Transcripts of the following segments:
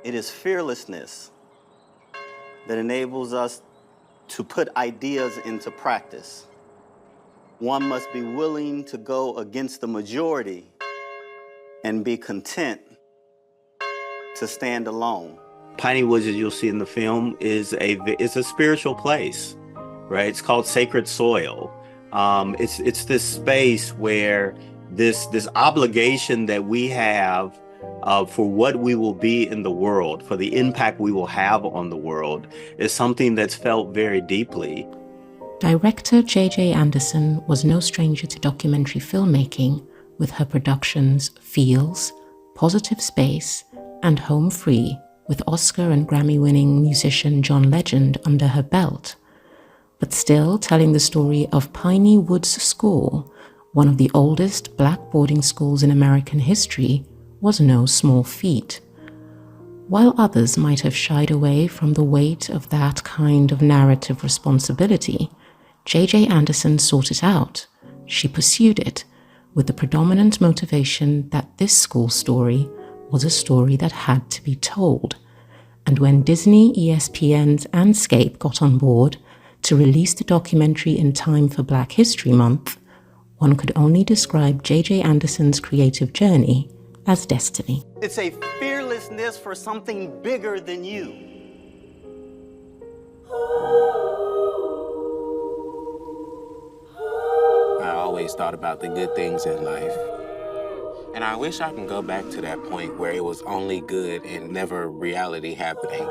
It is fearlessness that enables us to put ideas into practice. One must be willing to go against the majority and be content to stand alone. Piney Woods, as you'll see in the film, is a spiritual place, right? It's called sacred soil. It's this space where this obligation that we have for what we will be in the world, for the impact we will have on the world, is something that's felt very deeply. Director J.J. Anderson was no stranger to documentary filmmaking, with her productions Feels, Positive Space, and Home Free, with Oscar and Grammy-winning musician John Legend under her belt. But still, telling the story of Piney Woods School, one of the oldest black boarding schools in American history, was no small feat. While others might have shied away from the weight of that kind of narrative responsibility, J.J. Anderson sought it out. She pursued it, with the predominant motivation that this school story was a story that had to be told. And when Disney, ESPN's Anscape got on board to release the documentary in time for Black History Month, one could only describe J.J. Anderson's creative journey as destiny. It's a fearlessness for something bigger than you. I always thought about the good things in life. And I wish I can go back to that point where it was only good and never reality happening.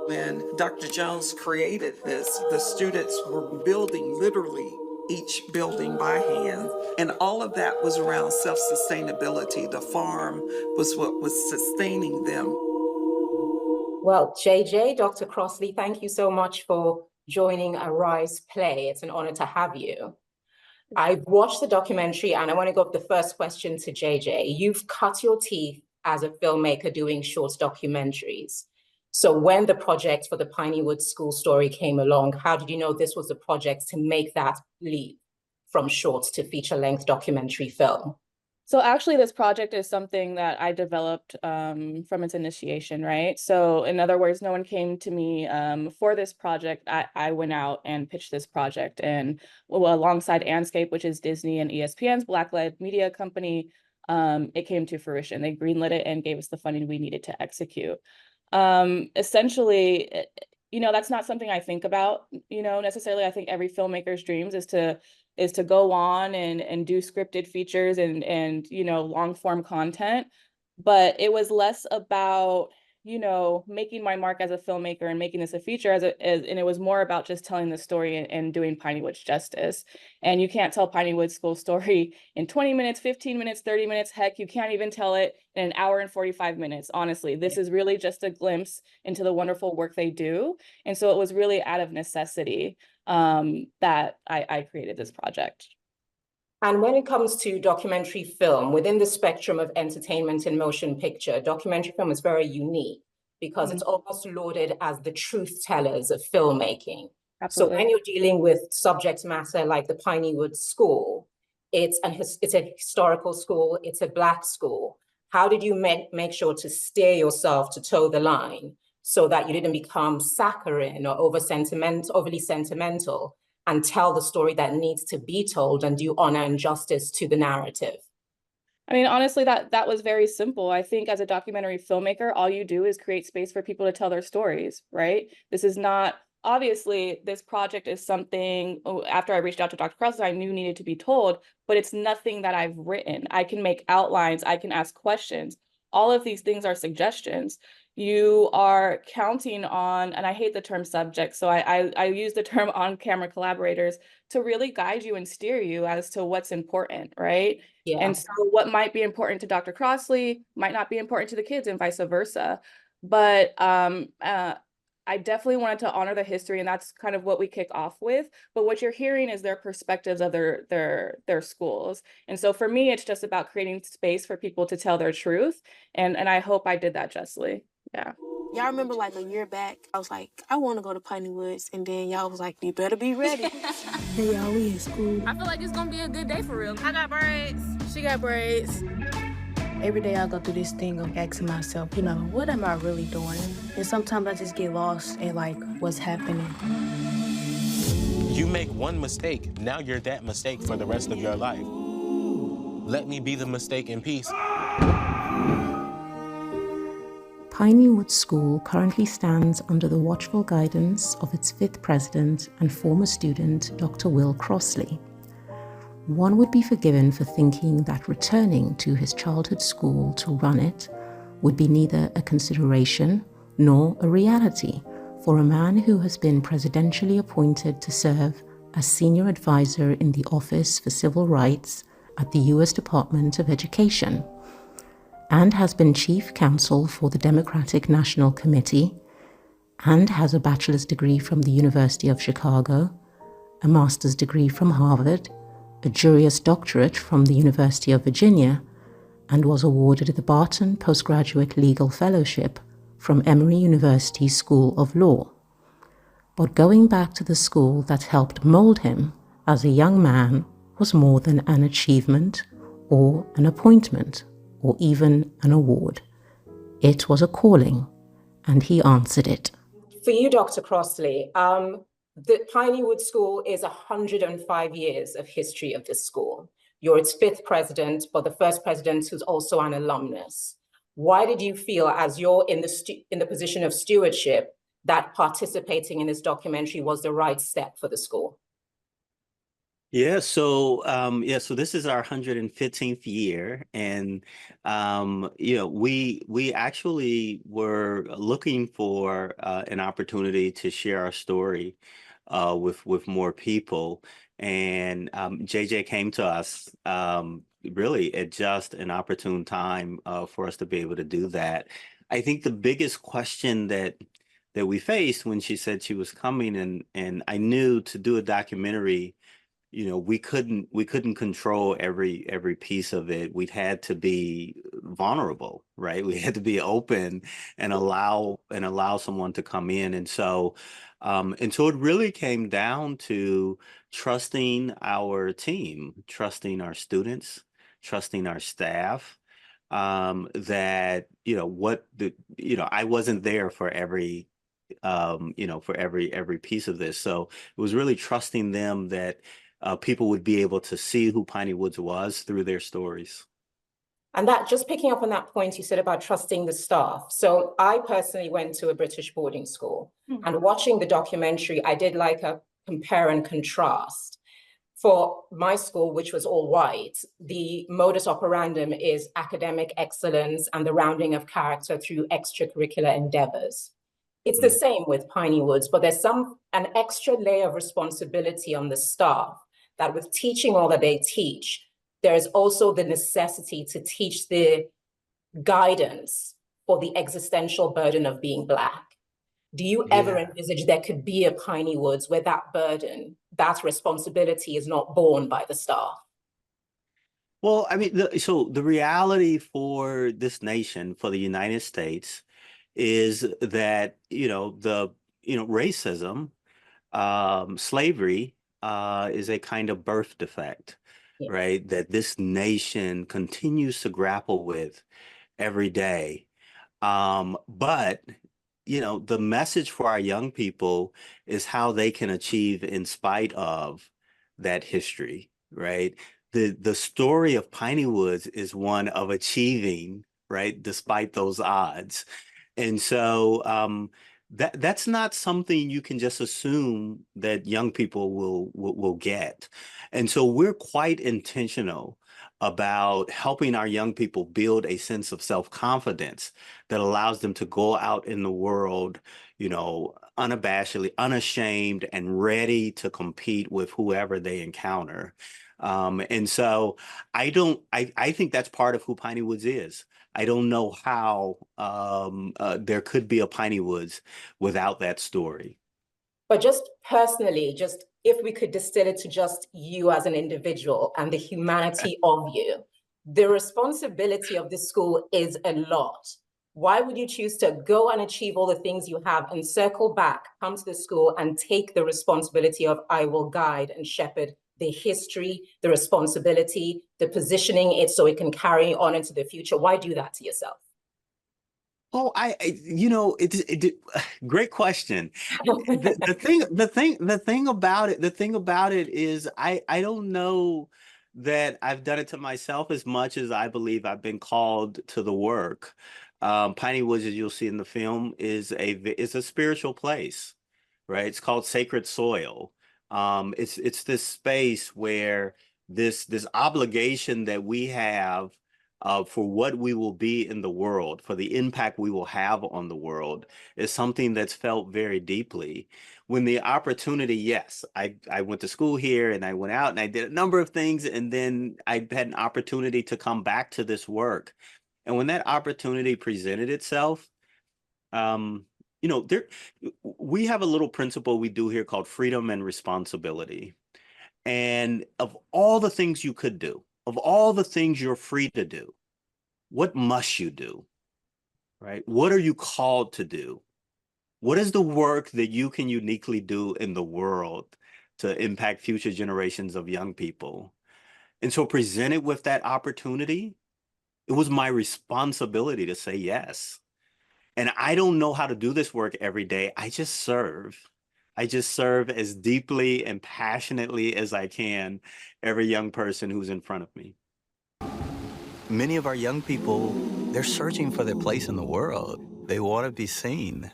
When Dr. Jones created this, the students were building literally each building by hand. And all of that was around self-sustainability. The farm was what was sustaining them. Well, JJ, Dr. Crossley, thank you so much for joining ARISEPlay. It's an honor to have you. I've watched the documentary and I want to go with the first question to JJ. You've cut your teeth as a filmmaker doing short documentaries. So when the project for the Piney Woods School Story came along, how did you know this was the project to make that leap from shorts to feature-length documentary film? So actually, this project is something that I developed from its initiation, right? So in other words, no one came to me for this project. I went out and pitched this project, and alongside Anscape, which is Disney and ESPN's Black-led media company, it came to fruition. They greenlit it and gave us the funding we needed to execute. Essentially, that's not something I think about, necessarily. I think every filmmaker's dreams is to go on and do scripted features and long form content. But it was less about, making my mark as a filmmaker and making this a feature and it was more about just telling the story and doing Piney Woods justice. And you can't tell Piney Woods School Story in 20 minutes, 15 minutes, 30 minutes. Heck, you can't even tell it in an hour and 45 minutes. Honestly, this is really just a glimpse into the wonderful work they do. And so it was really out of necessity that I created this project. And when it comes to documentary film, within the spectrum of entertainment and motion picture, documentary film is very unique because it's almost lauded as the truth tellers of filmmaking. Absolutely. So when you're dealing with subject matter like the Piney Woods School, it's a historical school, it's a Black school. How did you make sure to steer yourself to toe the line so that you didn't become saccharine or overly sentimental, and tell the story that needs to be told and do honor and justice to the narrative? I mean, honestly, that was very simple. I think as a documentary filmmaker, all you do is create space for people to tell their stories, right? This is not, obviously, this project is something, after I reached out to Dr. Crossley, I knew needed to be told, but it's nothing that I've written. I can make outlines, I can ask questions. All of these things are suggestions. You are counting on, and I hate the term subject, so I use the term on-camera collaborators to really guide you and steer you as to what's important, right? Yeah. And so what might be important to Dr. Crossley might not be important to the kids and vice versa. But I definitely wanted to honor the history, and that's kind of what we kick off with. But what you're hearing is their perspectives of their schools. And so for me, it's just about creating space for people to tell their truth. And I hope I did that justly. Yeah. Y'all remember like a year back, I was like, I want to go to Piney Woods, and then y'all was like, you better be ready. Hey, y'all, we in school. I feel like it's gonna be a good day for real. I got braids. She got braids. Every day I go through this thing of asking myself, you know, what am I really doing? And sometimes I just get lost in like what's happening. You make one mistake, now you're that mistake for the rest of your life. Let me be the mistake in peace. Piney Woods School currently stands under the watchful guidance of its 5th president and former student, Dr. Will Crossley. One would be forgiven for thinking that returning to his childhood school to run it would be neither a consideration nor a reality for a man who has been presidentially appointed to serve as senior advisor in the Office for Civil Rights at the U.S. Department of Education, and has been chief counsel for the Democratic National Committee, and has a bachelor's degree from the University of Chicago, a master's degree from Harvard, a Juris Doctorate from the University of Virginia, and was awarded the Barton Postgraduate Legal Fellowship from Emory University School of Law. But going back to the school that helped mold him as a young man was more than an achievement or an appointment or even an award. It was a calling, and he answered it. For you, Dr. Crossley, the Piney Woods School is 105 years of history of this school. You're its 5th president, but the first president who's also an alumnus. Why did you feel, as you're in the position of stewardship, that participating in this documentary was the right step for the school? So this is our 115th year, and we actually were looking for an opportunity to share our story with more people, and JJ came to us really at just an opportune time for us to be able to do that. I think the biggest question that we faced when she said she was coming, and I knew to do a documentary, we couldn't control every piece of it. We'd had to be vulnerable, right? We had to be open and allow someone to come in. And so it really came down to trusting our team, trusting our students, trusting our staff, that, I wasn't there for every piece of this. So it was really trusting them that people would be able to see who Piney Woods was through their stories. And that, just picking up on that point you said about trusting the staff. So I personally went to a British boarding school, and watching the documentary, I did like a compare and contrast. For my school, which was all white, the modus operandum is academic excellence and the rounding of character through extracurricular endeavors. It's the same with Piney Woods, but there's an extra layer of responsibility on the staff that with teaching all that they teach, there is also the necessity to teach the guidance for the existential burden of being Black. Do you ever envisage there could be a Piney Woods where that burden, that responsibility is not borne by the staff? Well, I mean, the reality for this nation, for the United States, is that, racism, slavery, is a kind of birth defect, right? That this nation continues to grapple with every day. But the message for our young people is how they can achieve in spite of that history, right? The story of Piney Woods is one of achieving, right, despite those odds. And so that's not something you can just assume that young people will get. And so we're quite intentional about helping our young people build a sense of self-confidence that allows them to go out in the world, unabashedly, unashamed, and ready to compete with whoever they encounter. And so I think that's part of who Piney Woods is. I don't know how there could be a Piney Woods without that story. But just personally, just if we could distill it to just you as an individual and the humanity of you, the responsibility of this school is a lot. Why would you choose to go and achieve all the things you have and circle back, come to the school and take the responsibility of I will guide and shepherd the history, the responsibility, the positioning it so it can carry on into the future? Why do that to yourself? Oh, you know, great question. The thing about it is I don't know that I've done it to myself as much as I believe I've been called to the work. Piney Woods, as you'll see in the film, is a spiritual place, right? It's called sacred soil. It's this space where this obligation that we have for what we will be in the world, for the impact we will have on the world, is something that's felt very deeply. When the opportunity, yes, I went to school here and I went out and I did a number of things, and then I had an opportunity to come back to this work. And when that opportunity presented itself, you know, we have a little principle we do here called freedom and responsibility. And of all the things you could do, of all the things you're free to do, what must you do, right? What are you called to do? What is the work that you can uniquely do in the world to impact future generations of young people? And so presented with that opportunity, it was my responsibility to say yes. And I don't know how to do this work every day. I just serve. I just serve as deeply and passionately as I can every young person who's in front of me. Many of our young people, they're searching for their place in the world. They want to be seen.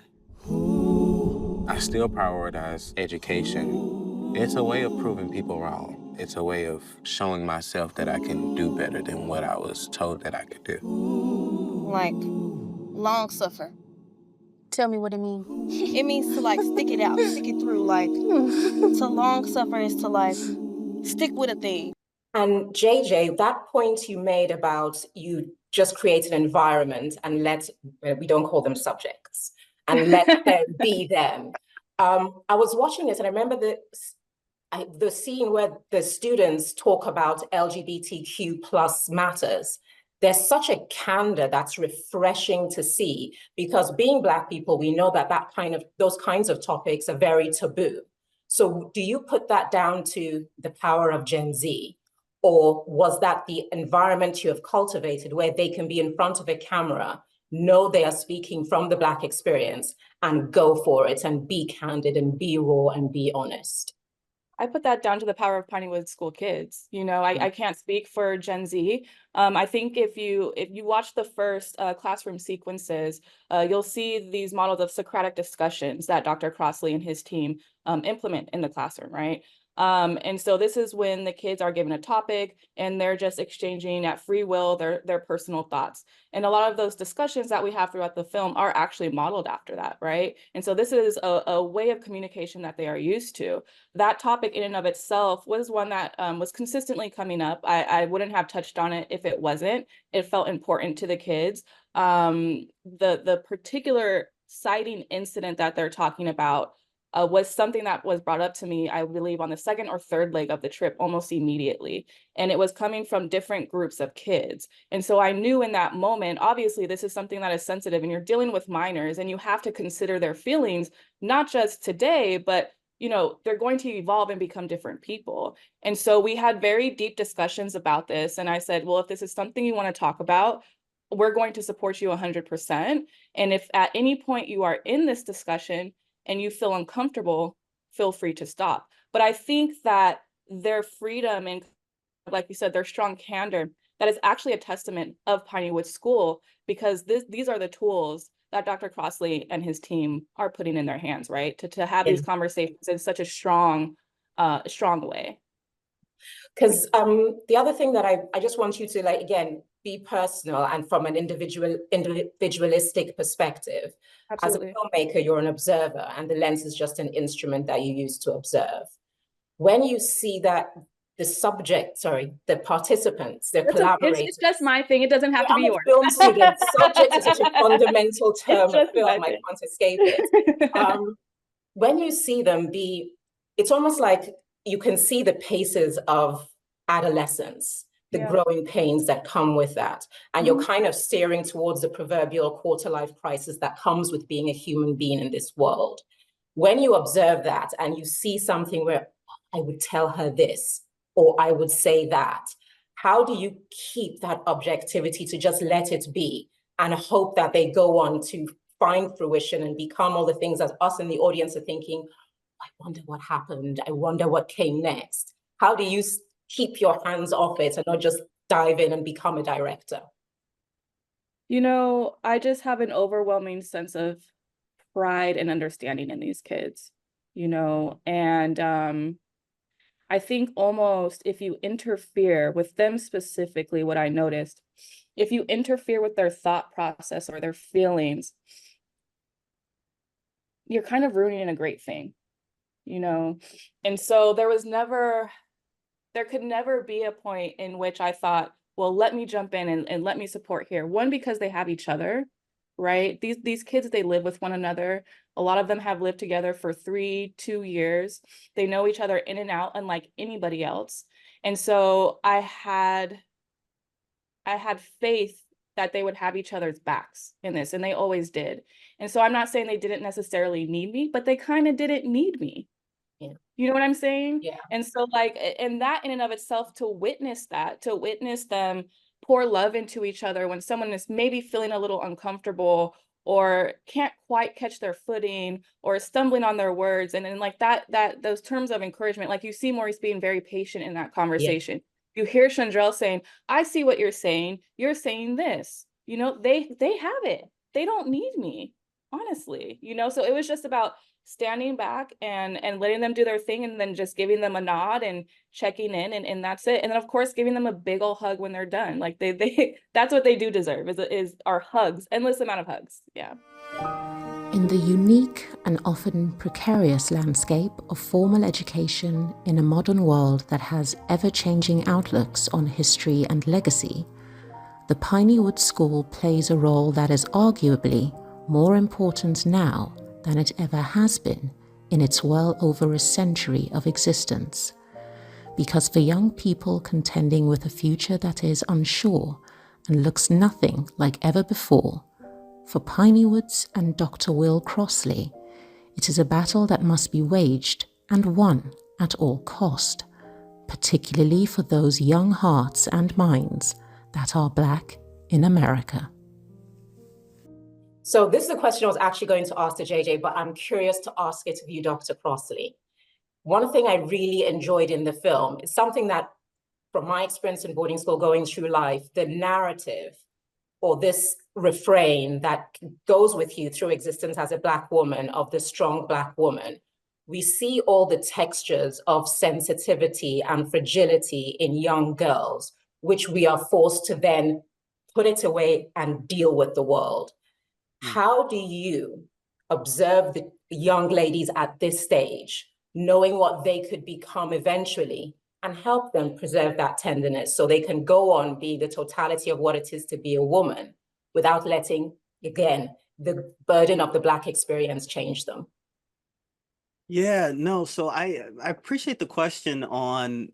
I still prioritize education. It's a way of proving people wrong. It's a way of showing myself that I can do better than what I was told that I could do. Like, long suffer. Tell me what it means. It means to, like, stick it out, stick it through. Like, to long suffer is to, like, stick with a thing. And JJ, that point you made about you just create an environment and we don't call them subjects, and let them be them. I was watching this and I remember the scene where the students talk about LGBTQ plus matters. There's such a candor that's refreshing to see, because being Black people, we know that those kinds of topics are very taboo. So do you put that down to the power of Gen Z? Or was that the environment you have cultivated where they can be in front of a camera, know they are speaking from the Black experience, and go for it and be candid and be raw and be honest? I put that down to the power of Piney Woods School kids. You know, I can't speak for Gen Z. I think if you watch the first classroom sequences, you'll see these models of Socratic discussions that Dr. Crossley and his team implement in the classroom, right? And so this is when the kids are given a topic and they're just exchanging at free will their personal thoughts. And a lot of those discussions that we have throughout the film are actually modeled after that, right? And so this is a way of communication that they are used to. That topic in and of itself was one that was consistently coming up. I wouldn't have touched on it if it wasn't. It felt important to the kids. The particular sighting incident that they're talking about was something that was brought up to me, I believe, on the second or third leg of the trip almost immediately. And it was coming from different groups of kids. And so I knew in that moment, obviously, this is something that is sensitive and you're dealing with minors and you have to consider their feelings, not just today, but you know, they're going to evolve and become different people. And so we had very deep discussions about this. And I said, well, if this is something you want to talk about, we're going to support you 100%. And if at any point you are in this discussion and you feel uncomfortable, feel free to stop. But I think that their freedom and, like you said, their strong candor, that is actually a testament of Piney Woods School, because these are the tools that Dr. Crossley and his team are putting in their hands, right? To have these conversations in such a strong way. Because the other thing that I just want you to, like, again, be personal and from an individualistic perspective. Absolutely. As a filmmaker, you're an observer and the lens is just an instrument that you use to observe. When you see that the participants, the collaborators. It's just my thing. It doesn't have to be yours. Film student, subject is such a fundamental term of film, I can't escape it. When you see them it's almost like you can see the paces of adolescence. the growing pains that come with that. And you're kind of steering towards the proverbial quarter-life crisis that comes with being a human being in this world. When you observe that and you see something where I would tell her this, or I would say that, how do you keep that objectivity to just let it be and hope that they go on to find fruition and become all the things that us in the audience are thinking, I wonder what happened, I wonder what came next? How do you keep your hands off it and not just dive in and become a director? You know, I just have an overwhelming sense of pride and understanding in these kids, you know, and I think almost if you interfere with them specifically, what I noticed, if you interfere with their thought process or their feelings, you're kind of ruining a great thing, you know? And so there could never be a point in which I thought, well, let me jump in and let me support here. One, because they have each other, right? These kids, they live with one another. A lot of them have lived together for 2 years. They know each other in and out, unlike anybody else. And so I had faith that they would have each other's backs in this, and they always did. And so I'm not saying they didn't necessarily need me, but they kind of didn't need me. Yeah. You know what I'm saying? Yeah. And so like, and that in and of itself, to witness them pour love into each other when someone is maybe feeling a little uncomfortable or can't quite catch their footing or is stumbling on their words. And then like that those terms of encouragement, like you see Maurice being very patient in that conversation. Yeah. You hear Chandrell saying, I see what you're saying this, you know, they have it. They don't need me, honestly, you know? So it was just about standing back and letting them do their thing, and then just giving them a nod and checking in, and that's it. And then of course giving them a big old hug when they're done. Like they that's what they do deserve, is our hugs, endless amount of hugs. Yeah. In the unique and often precarious landscape of formal education in a modern world that has ever-changing outlooks on history and legacy, the Piney Woods School plays a role that is arguably more important now than it ever has been in its well over a century of existence. Because for young people contending with a future that is unsure and looks nothing like ever before, for Piney Woods and Dr. Will Crossley, it is a battle that must be waged and won at all cost, particularly for those young hearts and minds that are Black in America. So this is a question I was actually going to ask to JJ, but I'm curious to ask it of you, Dr. Crossley. One thing I really enjoyed in the film is something that, from my experience in boarding school going through life, the narrative or this refrain that goes with you through existence as a Black woman, of the strong Black woman, we see all the textures of sensitivity and fragility in young girls, which we are forced to then put it away and deal with the world. How do you observe the young ladies at this stage, knowing what they could become eventually, and help them preserve that tenderness so they can go on being the totality of what it is to be a woman without letting, again, the burden of the Black experience change them? Yeah, no, so I appreciate the question on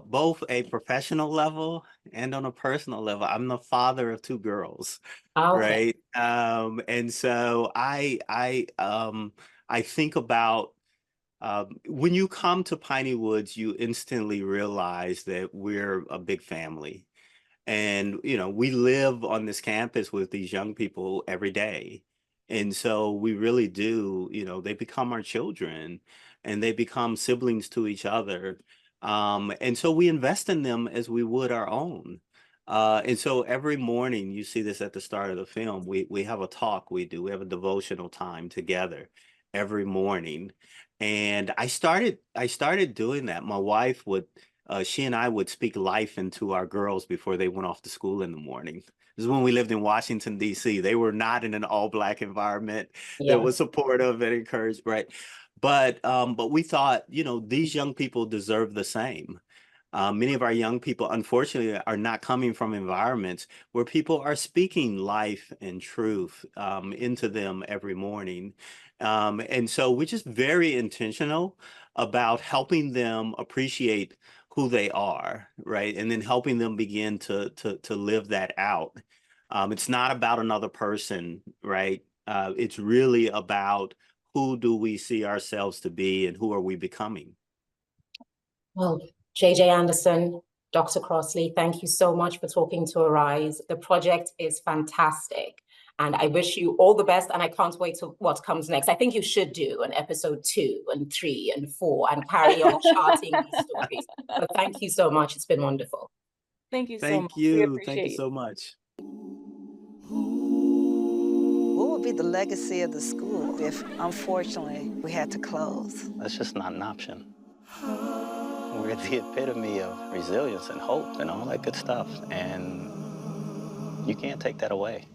both a professional level and on a personal level. I'm the father of 2 girls, Okay. right? And so I think about when you come to Piney Woods, you instantly realize that we're a big family. And, you know, we live on this campus with these young people every day. And so we really do, you know, they become our children and they become siblings to each other. And so we invest in them as we would our own. And so every morning, you see this at the start of the film, we have a talk we have a devotional time together every morning. And I started doing that. My wife would she and I would speak life into our girls before they went off to school in the morning. This is when we lived in Washington, D.C. They were not in an all-Black environment that was supportive and encouraged, right? But we thought, you know, these young people deserve the same. Many of our young people, unfortunately, are not coming from environments where people are speaking life and truth into them every morning. And so we're just very intentional about helping them appreciate who they are, right? And then helping them begin to live that out. It's not about another person, right? It's really about who do we see ourselves to be and who are we becoming? Well, JJ Anderson, Dr. Crossley, thank you so much for talking to Arise. The project is fantastic. And I wish you all the best, and I can't wait to what comes next. I think you should do an episode 2 and 3 and 4 and carry on charting these stories. But thank you so much. It's been wonderful. Thank you so Thank much. We you. appreciate Thank you so much. What would be the legacy of the school if, unfortunately, we had to close? That's just not an option. We're the epitome of resilience and hope and all that good stuff. And you can't take that away.